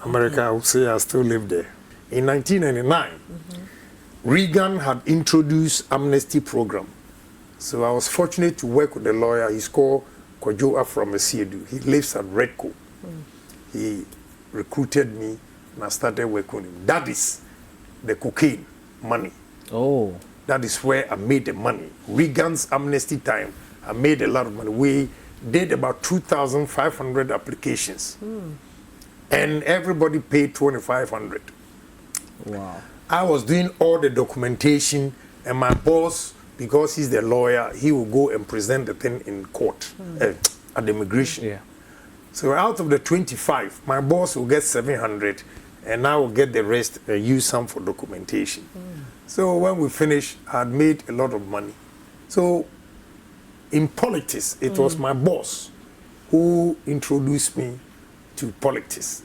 America, I would say I still live there. In 1999, Reagan had introduced amnesty program. So I was fortunate to work with a lawyer. He's called Kojoa from Asiedu. He lives at Redco. He recruited me and I started working with him. That is the cocaine money. Oh. That is where I made the money. Reagan's amnesty time, I made a lot of money. We did about 2,500 applications. And everybody paid 2,500. Wow. I was doing all the documentation, and my boss, because he's the lawyer, he will go and present the thing in court at the immigration. Yeah. So out of the 25, my boss will get 700, and I will get the rest and use some for documentation. So when we finished, I had made a lot of money. So in politics, it was my boss who introduced me to politics.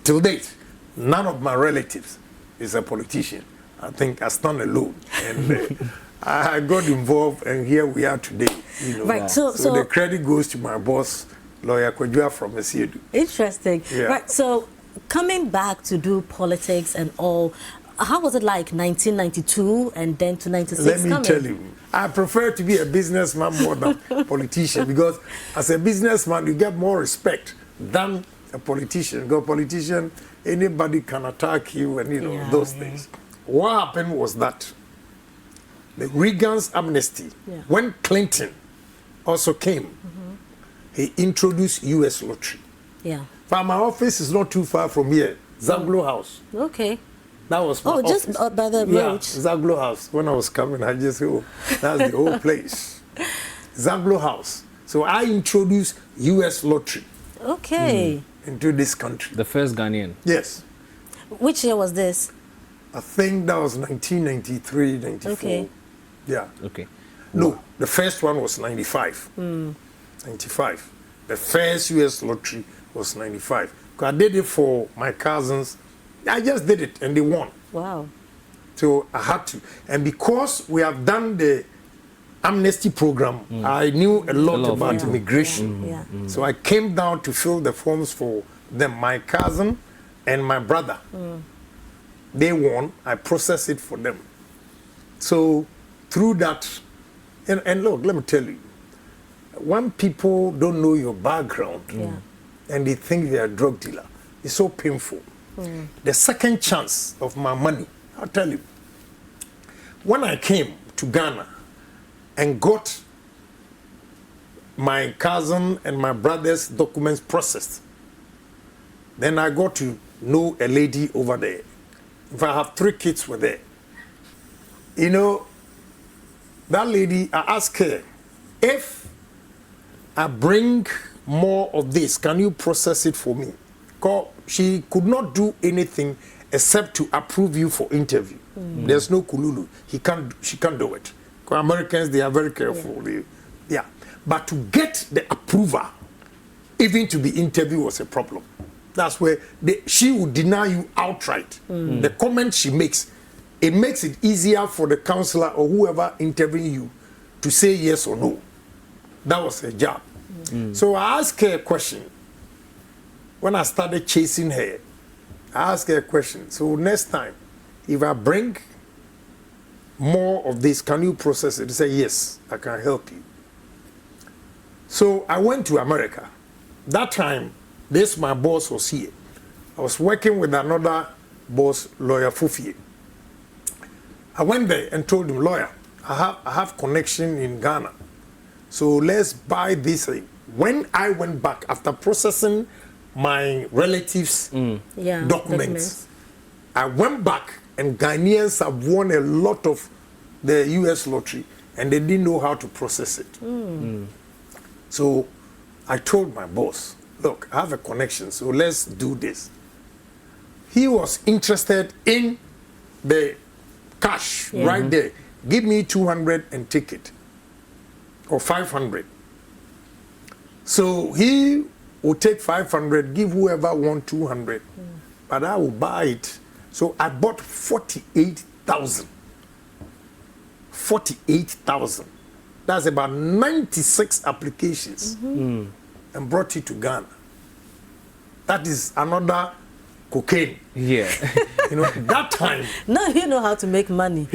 Till date, none of my relatives is a politician. I think I stand alone. And I got involved, and here we are today. You know. Right. So the credit goes to my boss, lawyer Kojoa from Asiedu. Interesting. Yeah. Right. So coming back to do politics and all, how was it like 1992 and then to 96? Let me tell you, I prefer to be a businessman more than politician, because as a businessman, you get more respect than a politician. Because politician, anybody can attack you and, you know, those things. What happened was that the Reagan's amnesty, when Clinton also came, he introduced U.S. lottery. Yeah. But my office is not too far from here, Zaglo House. Okay. That was my office. Just by the road. Yeah, Zaglo House. When I was coming, I just said, oh, that's the whole place. Zaglo House. So I introduced U.S. lottery. Okay. Into this country. The first Ghanaian. Yes. Which year was this? I think that was 1993, 94. Okay. Yeah. Okay. No, the first one was 95. 95. The first U.S. lottery was 95. I did it for my cousins. I just did it and they won. Wow. So I had to. And because we have done the amnesty program, I knew a lot about immigration. So I came down to fill the forms for them. My cousin and my brother, they won. I processed it for them. So through that, and look, let me tell you, when people don't know your background and they think they are a drug dealer, it's so painful. The second chance of my money, I'll tell you, when I came to Ghana and got my cousin and my brother's documents processed, then I got to know a lady over there. If I have 3 kids were there. You know, that lady, I asked her, if I bring more of this, can you process it for me? Because she could not do anything except to approve you for interview. There's no kululu. She can't do it. Because Americans, they are very careful. But to get the approval, even to be interviewed, was a problem. That's where she would deny you outright. The comment she makes, it makes it easier for the counselor or whoever interviewing you to say yes or no. That was her job. So I asked her a question. When I started chasing her, I asked her a question. So next time, if I bring more of this, can you process it? She said, yes, I can help you. So I went to America. That time, my boss was here. I was working with another boss, lawyer Fufie. I went there and told him, lawyer, I have connection in Ghana. So let's buy this. When I went back, after processing my relatives' documents, I went back, and Ghanaians have won a lot of the U.S. lottery, and they didn't know how to process it. So I told my boss, look, I have a connection, so let's do this. He was interested in the cash right there. Give me 200 and take it, or 500. So he will take 500, give whoever wants 200, but I will buy it. So I bought 48,000. 48,000. That's about 96 applications, and brought it to Ghana. That is another cocaine. Yeah. You know, that time, Now you know how to make money.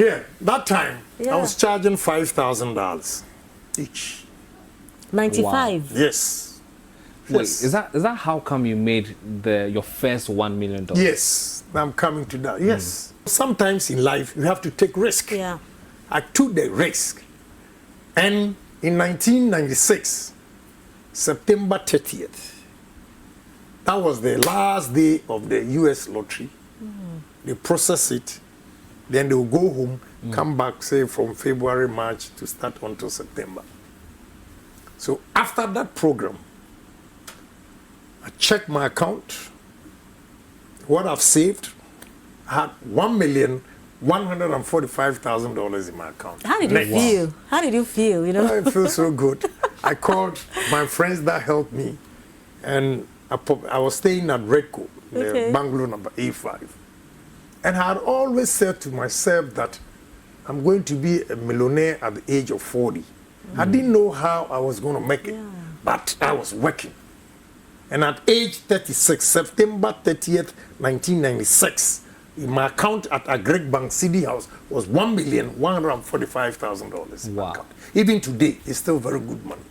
that time, Yeah. I was charging $5,000 each. 95. Yes. Wait, Yes. is that how come you made your first $1 million? Yes, I'm coming to that. Yes. Sometimes in life, you have to take risk. Yeah. I took the risk. And in 1996, September 30th, that was the last day of the US lottery. They process it, then they will go home, come back, say, from February, March to start until September. So after that program, I checked my account, what I've saved. I had $1,145,000 in my account. How did you Net. feel? How did you feel, you know? I feel so good. I called my friends that helped me, and I was staying at Redco, the Okay. bungalow number A5. And I had always said to myself that I'm going to be a millionaire at the age of 40. I didn't know how I was going to make it, but I was working. And at age 36, September 30th, 1996, in my account at Agyapong City House was $1,145,000 in my Wow. account. Even today, it's still very good money.